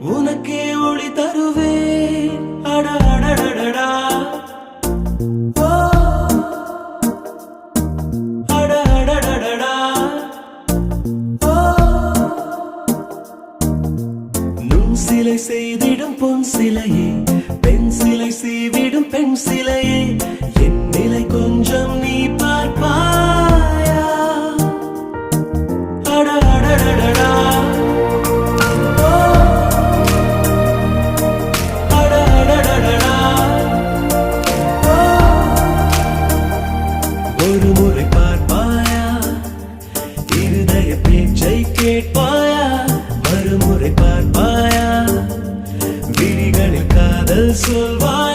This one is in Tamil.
உனக்கே ஒளி தருவேன். அட அடடடடா ஓ அட அடடடடா ஓ நுண் சிலை செய்திடும் பொன் சிலையே, பெண் சிலை செய்விடும் பெண் சிலையே, என் நிலை கொஞ்சம் நீ பார்ப்பாயா? அட அடடடடா ஒரு முறை பார்ப்பாயா? இருதய பேச்சை கேட்பாயா? மறுமுறை பார்ப்பாயா? விழிகளில் காதல் சொல்வாயா?